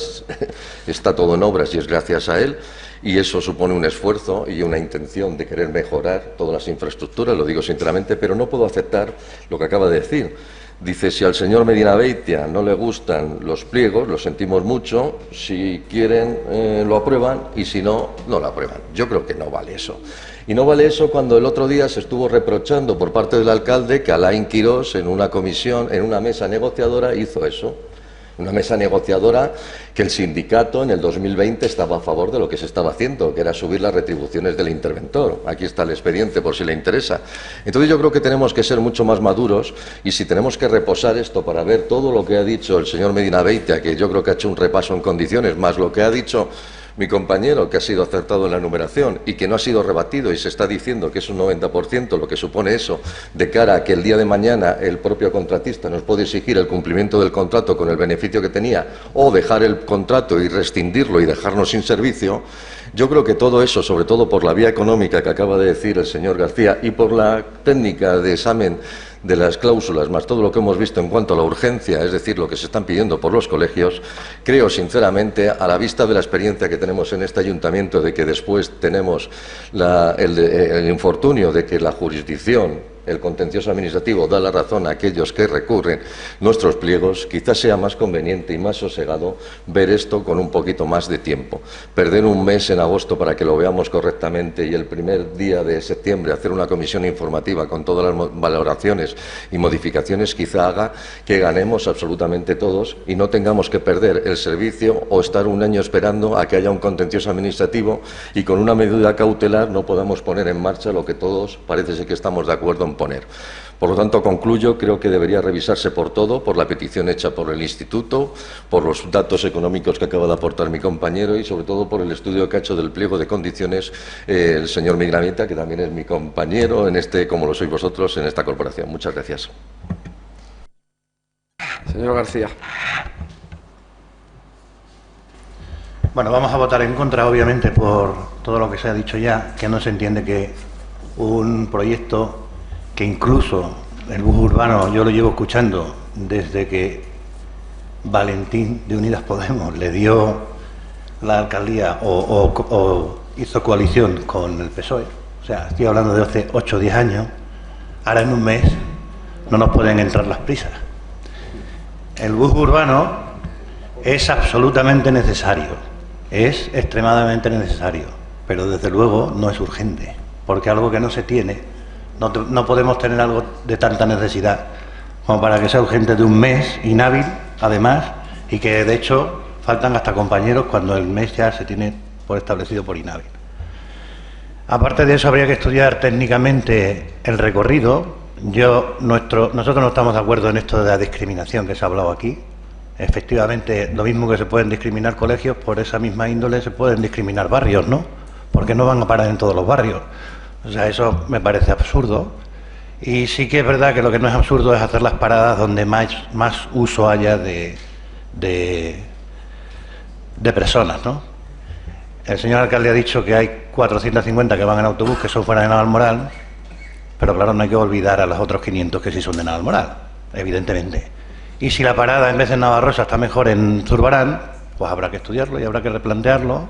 D: está todo en obras y es gracias a él, y eso supone un esfuerzo y una intención de querer mejorar todas las infraestructuras, lo digo sinceramente, pero no puedo aceptar lo que acaba de decir. Dice, si al señor Medina Beitia no le gustan los pliegos, lo sentimos mucho, si quieren lo aprueban y si no, no lo aprueban. Yo creo que no vale eso. Y no vale eso cuando el otro día se estuvo reprochando por parte del alcalde que Alain Quirós en una comisión, en una mesa negociadora, hizo eso. Una mesa negociadora que el sindicato en el 2020 estaba a favor de lo que se estaba haciendo, que era subir las retribuciones del interventor. Aquí está el expediente por si le interesa. Entonces yo creo que tenemos que ser mucho más maduros y si tenemos que reposar esto para ver todo lo que ha dicho el señor Medina Beitia, que yo creo que ha hecho un repaso en condiciones, más lo que ha dicho mi compañero, que ha sido acertado en la numeración y que no ha sido rebatido y se está diciendo que es un 90% lo que supone eso de cara a que el día de mañana el propio contratista nos puede exigir el cumplimiento del contrato con el beneficio que tenía o dejar el contrato y rescindirlo y dejarnos sin servicio. Yo creo que todo eso, sobre todo por la vía económica que acaba de decir el señor García y por la técnica de examen de las cláusulas, más todo lo que hemos visto en cuanto a la urgencia, es decir, lo que se están pidiendo por los colegios, creo sinceramente, a la vista de la experiencia que tenemos en este ayuntamiento, de que después tenemos el infortunio de que la jurisdicción, el contencioso administrativo, da la razón a aquellos que recurren nuestros pliegos, quizás sea más conveniente y más sosegado ver esto con un poquito más de tiempo. Perder un mes en agosto para que lo veamos correctamente y el primer día de septiembre hacer una comisión informativa con todas las valoraciones y modificaciones quizá haga que ganemos absolutamente todos y no tengamos que perder el servicio o estar un año esperando a que haya un contencioso administrativo y con una medida cautelar no podamos poner en marcha lo que todos parece ser que estamos de acuerdo en poner. Por lo tanto, concluyo, creo que debería revisarse por todo, por la petición hecha por el Instituto, por los datos económicos que acaba de aportar mi compañero y sobre todo por el estudio que ha hecho del pliego de condiciones el señor Migranita, que también es mi compañero en como lo sois vosotros, en esta corporación. Muchas gracias.
A: Señor García.
G: Bueno, vamos a votar en contra, obviamente, por todo lo que se ha dicho ya, que no se entiende que un proyecto que incluso el bus urbano yo lo llevo escuchando desde que Valentín de Unidas Podemos le dio la alcaldía o hizo coalición con el PSOE, o sea, estoy hablando de hace 8 o 10 años, ahora en un mes no nos pueden entrar las prisas. El bus urbano es absolutamente necesario, es extremadamente necesario, pero desde luego no es urgente, porque algo que no se tiene, no podemos tener algo de tanta necesidad como para que sea urgente de un mes, inhábil, además, y que de hecho faltan hasta compañeros cuando el mes ya se tiene por establecido por inhábil. Aparte de eso, habría que estudiar técnicamente el recorrido. Nosotros no estamos de acuerdo en esto de la discriminación que se ha hablado aquí. Efectivamente, lo mismo que se pueden discriminar colegios, por esa misma índole se pueden discriminar barrios, ¿no? Porque no van a parar en todos los barrios. O sea, eso me parece absurdo. Y sí que es verdad que lo que no es absurdo es hacer las paradas donde más uso haya de personas, ¿no? El señor alcalde ha dicho que hay 450 que van en autobús que son fuera de Navalmoral, pero claro, no hay que olvidar a los otros 500 que sí son de Navalmoral, evidentemente. Y si la parada en vez de en Navarrosa está mejor en Zurbarán, pues habrá que estudiarlo y habrá que replantearlo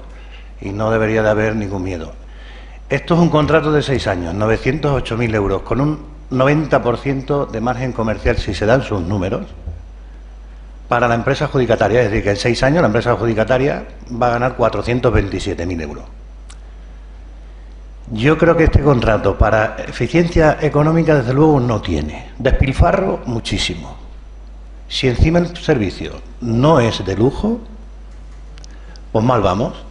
G: y no debería de haber ningún miedo. Esto es un contrato de 6 años, 908.000 euros, con un 90% de margen comercial, si se dan sus números, para la empresa adjudicataria. Es decir, que en 6 años la empresa adjudicataria va a ganar 427.000 euros. Yo creo que este contrato para eficiencia económica, desde luego, no tiene. Despilfarro, muchísimo. Si encima el servicio no es de lujo, pues mal vamos.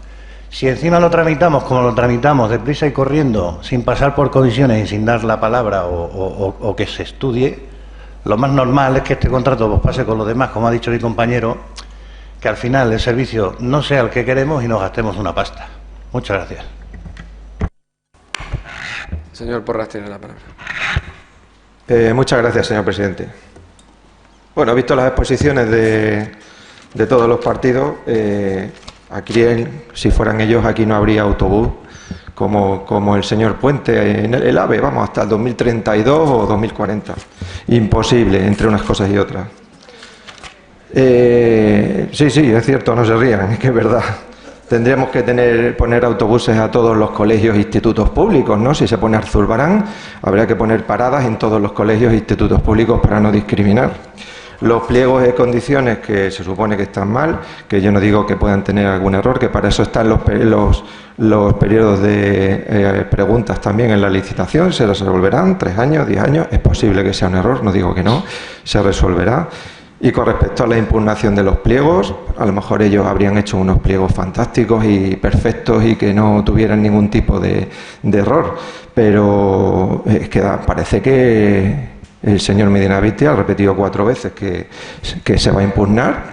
G: Si encima lo tramitamos como lo tramitamos, deprisa y corriendo, sin pasar por comisiones y sin dar la palabra o que se estudie, lo más normal es que este contrato pues pase con los demás, como ha dicho mi compañero, que al final el servicio no sea el que queremos y nos gastemos una pasta. Muchas gracias.
A: Señor Porras tiene la palabra.
B: Muchas gracias, señor presidente. Bueno, he visto las exposiciones de todos los partidos. Aquí, si fueran ellos, aquí no habría autobús como el señor Puente en el AVE, vamos, hasta el 2032 o 2040. Imposible, entre unas cosas y otras. Sí, es cierto, no se rían, es que es verdad. Tendríamos que poner autobuses a todos los colegios e institutos públicos, ¿no? Si se pone Zurbarán, habría que poner paradas en todos los colegios e institutos públicos para no discriminar. Los pliegos de condiciones que se supone que están mal, que yo no digo que puedan tener algún error, que para eso están los periodos de preguntas también en la licitación, se resolverán 3 años, 10 años, es posible que sea un error, no digo que no, se resolverá. Y con respecto a la impugnación de los pliegos, a lo mejor ellos habrían hecho unos pliegos fantásticos y perfectos y que no tuvieran ningún tipo de error, pero es que parece que el señor Medina Vitti ha repetido 4 veces que se va a impugnar,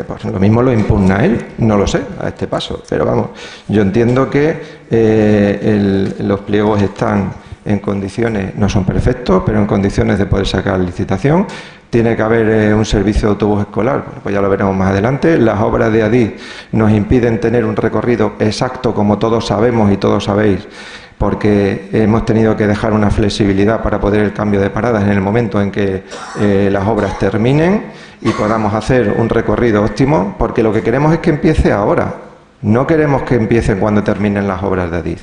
B: pues lo mismo lo impugna él, no lo sé, a este paso, pero vamos, yo entiendo que los pliegos están en condiciones, no son perfectos, pero en condiciones de poder sacar licitación. Tiene que haber un servicio de autobús escolar, pues ya lo veremos más adelante. Las obras de ADIZ nos impiden tener un recorrido exacto, como todos sabemos y todos sabéis, porque hemos tenido que dejar una flexibilidad para poder el cambio de paradas en el momento en que las obras terminen y podamos hacer un recorrido óptimo, porque lo que queremos es que empiece ahora. No queremos que empiecen cuando terminen las obras de Adif,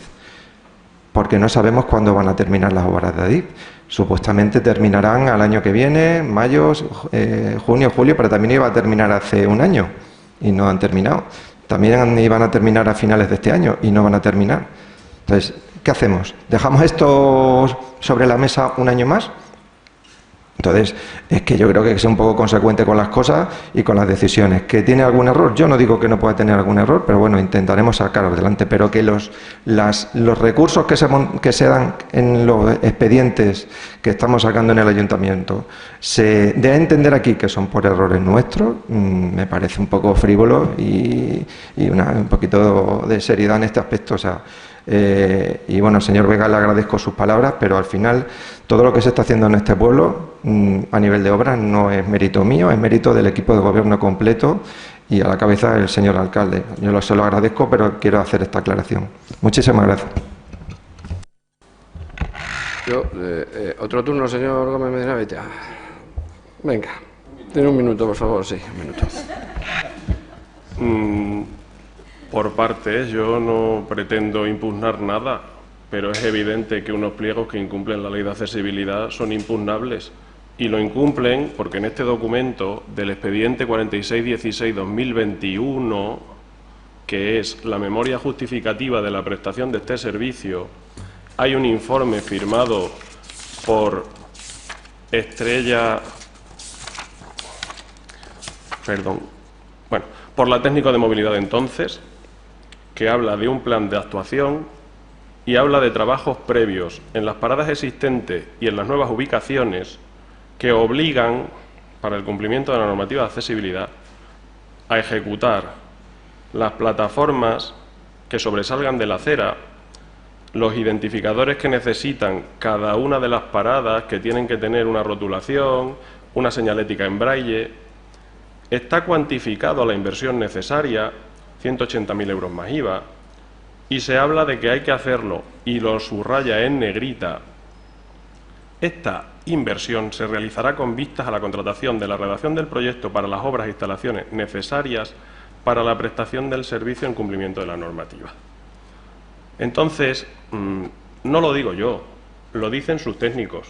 B: porque no sabemos cuándo van a terminar las obras de Adif. Supuestamente terminarán al año que viene, mayo, junio, julio, pero también iba a terminar hace un año y no han terminado. También iban a terminar a finales de este año y no van a terminar. Entonces, ¿qué hacemos? ¿Dejamos esto sobre la mesa un año más? Entonces, es que yo creo que hay que ser un poco consecuente con las cosas y con las decisiones. ¿Que tiene algún error? Yo no digo que no pueda tener algún error, pero bueno, intentaremos sacarlo adelante. Pero que los recursos que se dan en los expedientes que estamos sacando en el ayuntamiento se dé a entender aquí que son por errores nuestros, me parece un poco frívolo y un poquito de seriedad en este aspecto. O sea, y bueno, señor Vega, le agradezco sus palabras, pero al final todo lo que se está haciendo en este pueblo a nivel de obras no es mérito mío, es mérito del equipo de gobierno completo y a la cabeza del señor alcalde. Yo se lo agradezco, pero quiero hacer esta aclaración. Muchísimas gracias.
A: Otro turno, señor Gómez Medina Beitia. Venga, tiene un minuto, por favor, sí, un minuto.
F: Por partes, yo no pretendo impugnar nada, pero es evidente que unos pliegos que incumplen la ley de accesibilidad son impugnables. Y lo incumplen porque en este documento del expediente 4616-2021, que es la memoria justificativa de la prestación de este servicio, hay un informe firmado por por la técnico de movilidad de entonces, que habla de un plan de actuación y habla de trabajos previos en las paradas existentes y en las nuevas ubicaciones que obligan, para el cumplimiento de la normativa de accesibilidad, a ejecutar las plataformas que sobresalgan de la acera, los identificadores que necesitan cada una de las paradas, que tienen que tener una rotulación, una señalética en braille. Está cuantificado la inversión necesaria, 180.000 euros más IVA, y se habla de que hay que hacerlo, y lo subraya en negrita. Esta inversión se realizará con vistas a la contratación de la redacción del proyecto para las obras e instalaciones necesarias para la prestación del servicio en cumplimiento de la normativa. Entonces, no lo digo yo, lo dicen sus técnicos.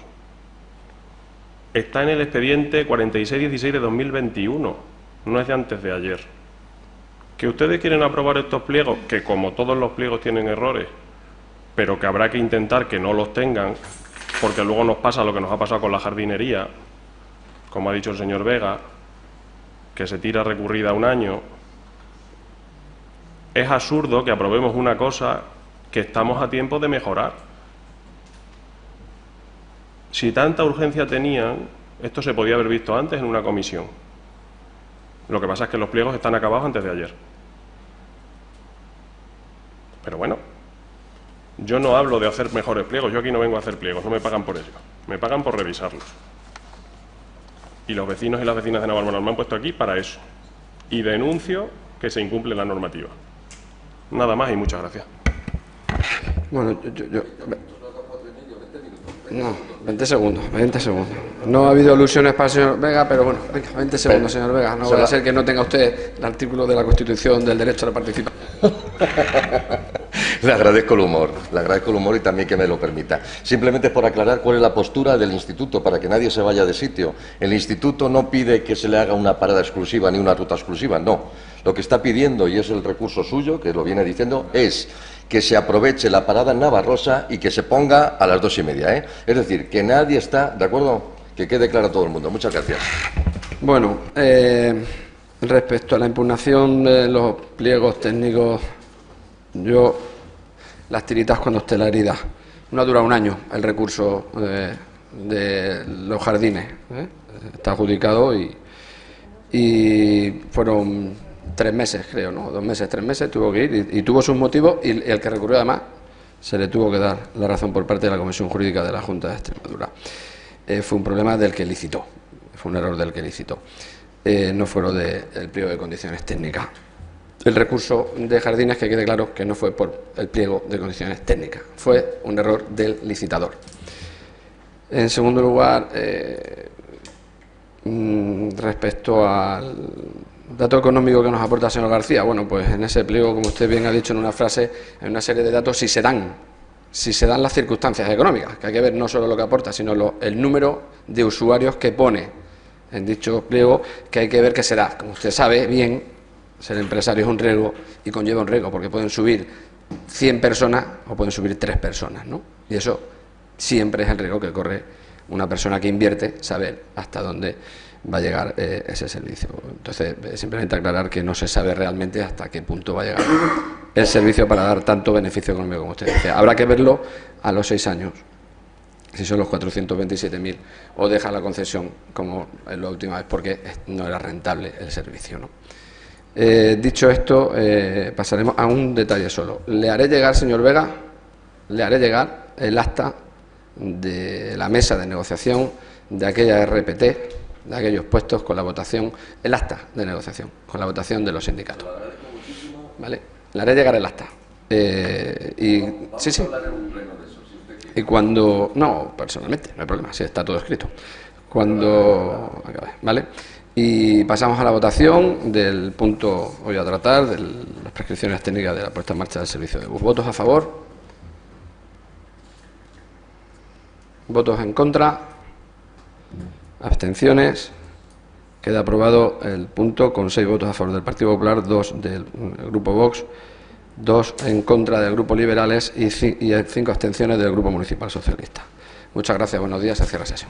F: Está en el expediente 4616 de 2021, no es de antes de ayer. Que ustedes quieren aprobar estos pliegos, que como todos los pliegos tienen errores, pero que habrá que intentar que no los tengan, porque luego nos pasa lo que nos ha pasado con la jardinería, como ha dicho el señor Vega, que se tira recurrida un año. Es absurdo que aprobemos una cosa que estamos a tiempo de mejorar. Si tanta urgencia tenían, esto se podía haber visto antes en una comisión. Lo que pasa es que los pliegos están acabados antes de ayer. Pero bueno, yo no hablo de hacer mejores pliegos, yo aquí no vengo a hacer pliegos, no me pagan por ello, me pagan por revisarlos. Y los vecinos y las vecinas de Navalmoral me han puesto aquí para eso. Y denuncio que se incumple la normativa. Nada más y muchas gracias.
A: Bueno, no, 20 segundos. No ha habido alusiones para el señor Vega, pero bueno, venga, 20 segundos, señor Vega. No vaya a ser que no tenga usted el artículo de la Constitución del derecho a la participación.
D: Le agradezco el humor y también que me lo permita. Simplemente es por aclarar cuál es la postura del Instituto, para que nadie se vaya de sitio. El Instituto no pide que se le haga una parada exclusiva ni una ruta exclusiva, no. Lo que está pidiendo, y es el recurso suyo, que lo viene diciendo, es que se aproveche la parada en Navarrosa y que se ponga a las 2:30, ¿eh? Es decir, que nadie está, ¿de acuerdo? Que quede claro a todo el mundo. Muchas gracias.
A: Bueno, respecto a la impugnación de los pliegos técnicos, yo las tiritas cuando esté la herida. No dura un año el recurso de los jardines, ¿eh? Está adjudicado y fueron 3 meses, creo, ¿no? 2 meses, 3 meses, tuvo que ir y tuvo sus motivos, y el que recurrió además se le tuvo que dar la razón por parte de la Comisión Jurídica de la Junta de Extremadura. Fue un problema del que licitó, fue un error del que licitó, no fueron del pliego de condiciones técnicas. el recurso de Jardines, que quede claro que no fue por el pliego de condiciones técnicas, fue un error del licitador. En segundo lugar, respecto al dato económico que nos aporta el señor García, bueno, pues en ese pliego, como usted bien ha dicho en una frase, hay una serie de datos si se dan las circunstancias económicas, que hay que ver no solo lo que aporta, sino el número de usuarios que pone en dicho pliego, que hay que ver qué será. Como usted sabe bien, ser empresario es un riesgo y conlleva un riesgo, porque pueden subir 100 personas o pueden subir 3 personas, ¿no? Y eso siempre es el riesgo que corre una persona que invierte, saber hasta dónde va a llegar ese servicio. Entonces, simplemente aclarar que no se sabe realmente hasta qué punto va a llegar el servicio para dar tanto beneficio económico como usted dice. Habrá que verlo a los 6 años, si son los 427.000, o deja la concesión como en la última vez, porque no era rentable el servicio, ¿no? Dicho esto, pasaremos a un detalle solo. Le haré llegar, señor Vega, el acta de la mesa de negociación de aquella RPT, de aquellos puestos con la votación, el acta de negociación, con la votación de los sindicatos. ¿Vale? Le haré llegar el acta. Sí. Y cuando... No, personalmente, no hay problema, sí, está todo escrito. Cuando... ¿Vale? Y pasamos a la votación del punto hoy a tratar, de las prescripciones técnicas de la puesta en marcha del servicio de bus. ¿Votos a favor? ¿Votos en contra? ¿Abstenciones? Queda aprobado el punto con 6 votos a favor del Partido Popular, 2 del Grupo Vox, 2 en contra del Grupo Liberales y 5 abstenciones del Grupo Municipal Socialista. Muchas gracias, buenos días, se cierra la sesión.